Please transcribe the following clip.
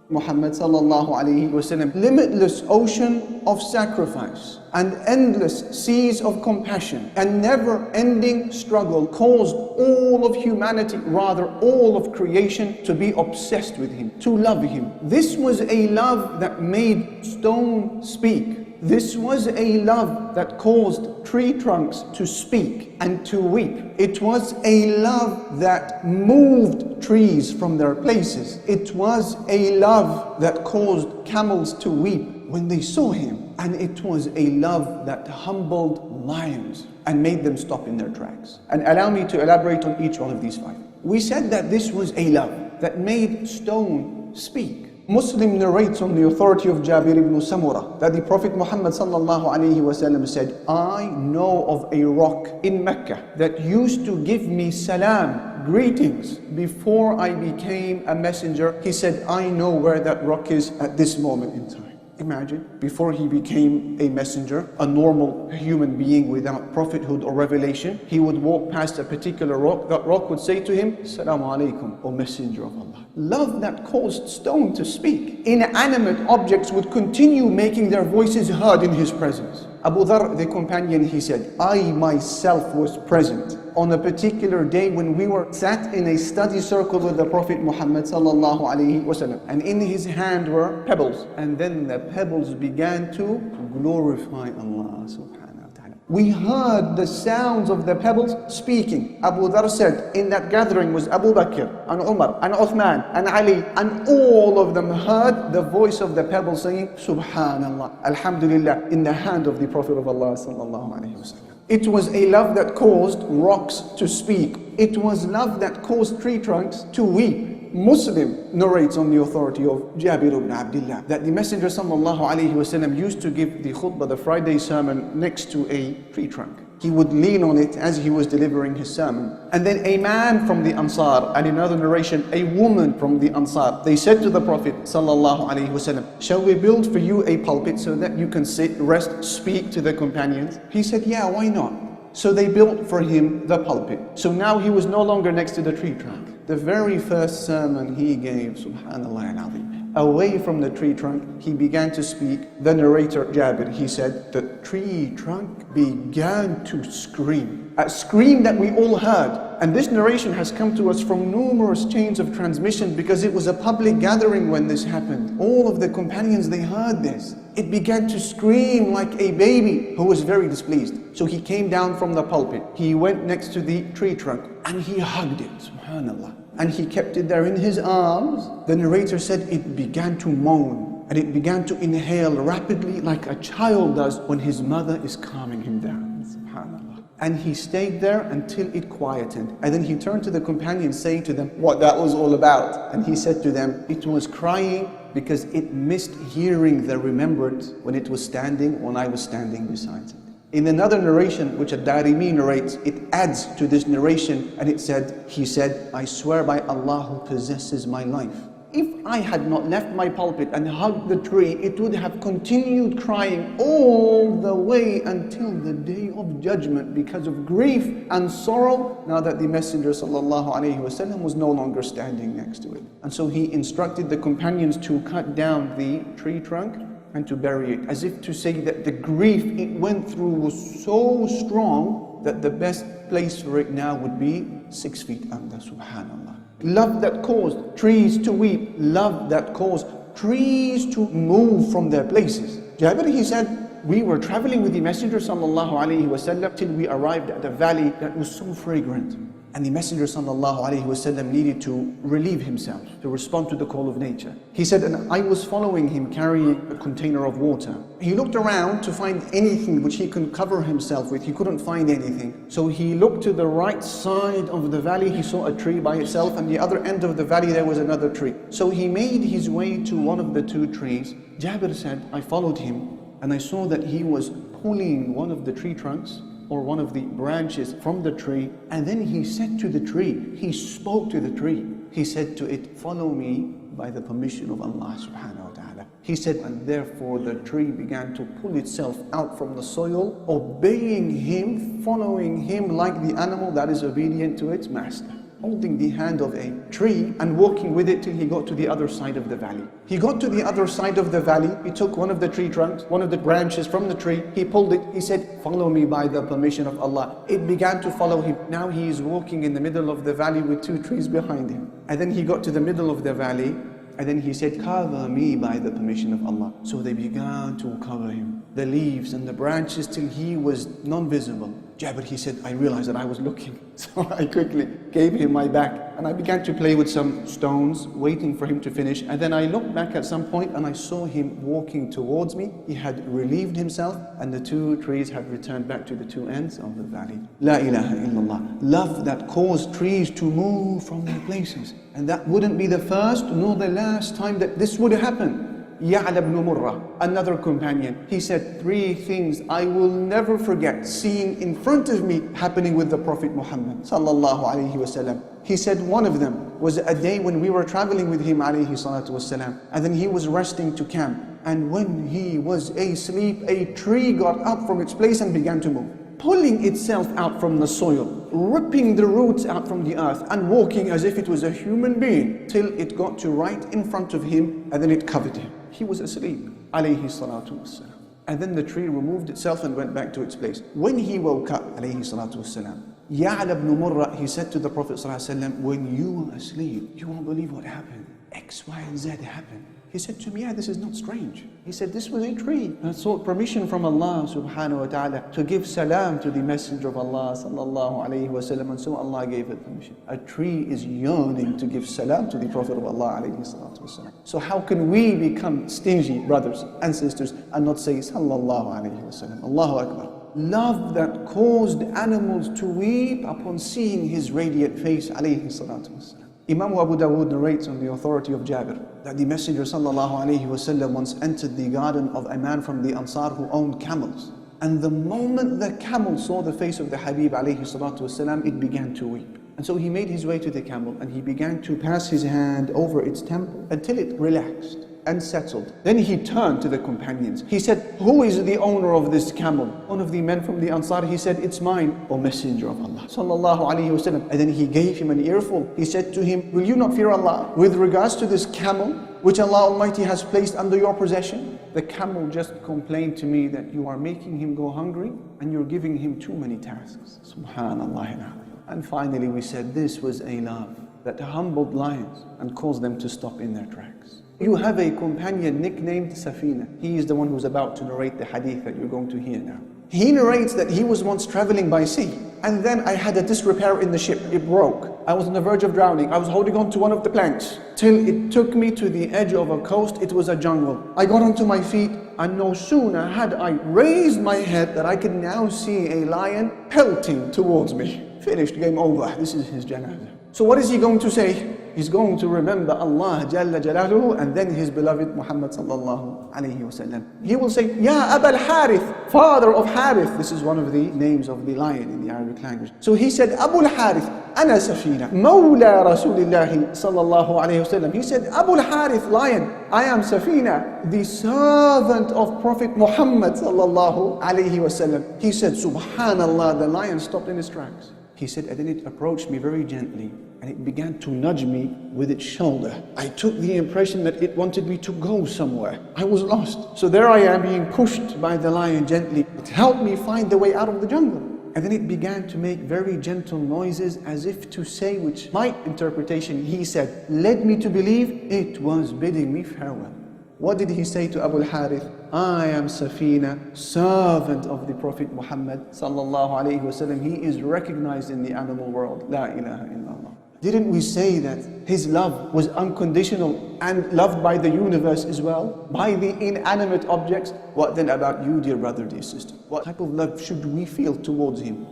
Muhammad sallallahu alayhi wasallam, limitless ocean of sacrifice and endless seas of compassion and never-ending struggle caused all of humanity, rather all of creation, to be obsessed with him, to love him. This was a love that made stone speak. This was a love that caused tree trunks to speak and to weep. It was a love that moved trees from their places. It was a love that caused camels to weep when they saw him. And it was a love that humbled lions and made them stop in their tracks. And allow me to elaborate on each one of these five. We said that this was a love that made stone speak. Muslim narrates on the authority of Jabir ibn Samurah that the Prophet Muhammad sallallahu alayhi wasallam said, I know of a rock in Mecca that used to give me salam, greetings, before I became a messenger. He said, I know where that rock is at this moment in time. Imagine, before he became a messenger, a normal human being without prophethood or revelation, he would walk past a particular rock. That rock would say to him, Assalamu alaikum, O Messenger of Allah. Love that caused stone to speak. Inanimate objects would continue making their voices heard in his presence. Abu Dharr, the companion, he said, I myself was present on a particular day when we were sat in a study circle with the Prophet Muhammad sallallahu alaihi wasallam, and in his hand were pebbles, and then the pebbles began to glorify Allah subhanahu wa ta'ala. We heard the sounds of the pebbles speaking. Abu Dharr said, in that gathering was Abu Bakr and Umar and Uthman and Ali, and all of them heard the voice of the pebbles saying, Subhanallah, Alhamdulillah, in the hand of the Prophet of Allah sallallahu alaihi wasallam. It was a love that caused rocks to speak. It was love that caused tree trunks to weep. Muslim narrates on the authority of Jabir ibn Abdullah that the Messenger sallallahu alaihi wasallam used to give the khutbah, the Friday sermon, next to a tree trunk. He would lean on it as he was delivering his sermon. And then a man from the Ansar, and in another narration, a woman from the Ansar, they said to the Prophet sallallahu alaihi wasallam, shall we build for you a pulpit so that you can sit, rest, speak to the companions? He said, yeah, why not? So they built for him the pulpit. So now he was no longer next to the tree trunk. The very first sermon he gave, subhanallah al-azim, away from the tree trunk, he began to speak. The narrator, Jabir, he said, the tree trunk began to scream. A scream that we all heard. And this narration has come to us from numerous chains of transmission because it was a public gathering when this happened. All of the companions, they heard this. It began to scream like a baby who was very displeased. So he came down from the pulpit. He went next to the tree trunk and he hugged it, subhanallah. And he kept it there in his arms. The narrator said it began to moan and it began to inhale rapidly like a child does when his mother is calming him down, subhanallah. And he stayed there until it quietened. And then he turned to the companions saying to them what that was all about. And he said to them, it was crying because it missed hearing the remembrance when it was standing, when I was standing beside it. In another narration, which Ad-Darimi narrates, it adds to this narration and it said, he said, I swear by Allah who possesses my life, if I had not left my pulpit and hugged the tree, it would have continued crying all the way until the day of judgment because of grief and sorrow, now that the Messenger sallallahu alaihi wasallam was no longer standing next to it. And so he instructed the companions to cut down the tree trunk and to bury it, as if to say that the grief it went through was so strong that the best place for it now would be 6 feet under, subhanallah. Love that caused trees to weep, love that caused trees to move from their places. Jabir, he said, we were traveling with the Messenger sallallahu alaihi wasallam till we arrived at a valley that was so fragrant. And the Messenger sallallahu alaihi wasallam needed to relieve himself, to respond to the call of nature. He said, and I was following him carrying a container of water. He looked around to find anything which he could cover himself with. He couldn't find anything. So he looked to the right side of the valley. He saw a tree by itself, and the other end of the valley there was another tree. So he made his way to one of the two trees. Jabir said, I followed him and I saw that he was pulling one of the tree trunks or one of the branches from the tree, and then he said to the tree, he spoke to the tree. He said to it, follow me by the permission of Allah subhanahu wa ta'ala. He said, and therefore the tree began to pull itself out from the soil, obeying him, following him like the animal that is obedient to its master. holding the hand of a tree and walking with it till he got to the other side of the valley. He got to the other side of the valley, he took one of the tree trunks, one of the branches from the tree, he pulled it, he said, "Follow me by the permission of Allah." It began to follow him. Now he is walking in the middle of the valley with two trees behind him. And then he got to the middle of the valley, and then he said, "Cover me by the permission of Allah." So they began to cover him, the leaves and the branches, till he was non-visible. Jabir, he said, "I realized that I was looking." So I quickly gave him my back and I began to play with some stones, waiting for him to finish. And then I looked back at some point and I saw him walking towards me. He had relieved himself and the two trees had returned back to the two ends of the valley. La ilaha illallah. Love that caused trees to move from their places. And that wouldn't be the first nor the last time that this would happen. Ya'la ibn Murrah, another companion, he said, 3 things I will never forget seeing in front of me happening with the Prophet Muhammad sallallahu alaihi wasallam. He said one of them was a day when we were traveling with him alayhi salatu wasalam, and then he was resting to camp, and when he was asleep, a tree got up from its place and began to move, pulling itself out from the soil, ripping the roots out from the earth and walking as if it was a human being till it got to right in front of him, and then it covered him. He was asleep, alayhi salatu wassalam. And then the tree removed itself and went back to its place. When he woke up, alayhi salatu wassalam, Ya'la ibn Murrah, he said to the Prophet sallallahu alaihi wasallam, "When you were asleep, you won't believe what happened. X, Y, and Z happened." He said to me, "Yeah, this is not strange." He said, "This was a tree. I sought permission from Allah subhanahu wa ta'ala to give salam to the Messenger of Allah sallallahu alayhi wa sallam, and so Allah gave it permission." A tree is yearning to give salam to the Prophet of Allah alayhi salatu wa sallam. So how can we become stingy, brothers and sisters, and not say sallallahu alayhi wa sallam? Allahu Akbar. Love that caused animals to weep upon seeing his radiant face alayhi salatu wa sallam. Imam Abu Dawood narrates on the authority of Jabir that the Messenger sallallahu alaihi wasallam once entered the garden of a man from the Ansar who owned camels. And the moment the camel saw the face of the Habib alayhi salatu wasalam, it began to weep. And so he made his way to the camel and he began to pass his hand over its temple until it relaxed and settled. Then he turned to the companions. He said, "Who is the owner of this camel?" One of the men from the Ansar, he said, "It's mine, O Messenger of Allah sallallahu alaihi wasallam." And then he gave him an earful. He said to him, "Will you not fear Allah with regards to this camel which Allah Almighty has placed under your possession? The camel just complained to me that you are making him go hungry and you're giving him too many tasks." Subhanallah. And finally we said this was a love that humbled lions and caused them to stop in their tracks. You have a companion nicknamed Safina. He is the one who's about to narrate the hadith that you're going to hear now. He narrates that he was once traveling by sea, and then I had a disrepair in the ship. It broke. I was on the verge of drowning. I was holding on to one of the planks till it took me to the edge of a coast. It was a jungle. I got onto my feet, and no sooner had I raised my head that I could now see a lion pelting towards me. Finished, game over. This is his janazah. So what is he going to say? He's going to remember Allah Jalla Jalaluhu and then his beloved Muhammad sallallahu alayhi wasallam. He will say, "Ya Abul Harith, father of Harith." This is one of the names of the lion in the Arabic language. So he said, "Abul Harith, ana Safina, Mawla Rasulillahi sallallahu alayhi wasallam." He said, "Abul Harith, lion, I am Safina, the servant of Prophet Muhammad sallallahu alayhi wasallam." He said, "Subhanallah," the lion stopped in his tracks. He said, and then it approached me very gently and it began to nudge me with its shoulder. I took the impression that it wanted me to go somewhere. I was lost. So there I am being pushed by the lion gently. It helped me find the way out of the jungle. And then it began to make very gentle noises as if to say, which my interpretation, he said, led me to believe it was bidding me farewell. What did he say to Abu Harith? "I am Safina, servant of the Prophet Muhammad sallallahu alayhi wasallam." He is recognized in the animal world. La ilaha illallah. Didn't we say that his love was unconditional and loved by the universe as well? By the inanimate objects? What then about you, dear brother, dear sister? What type of love should we feel towards him?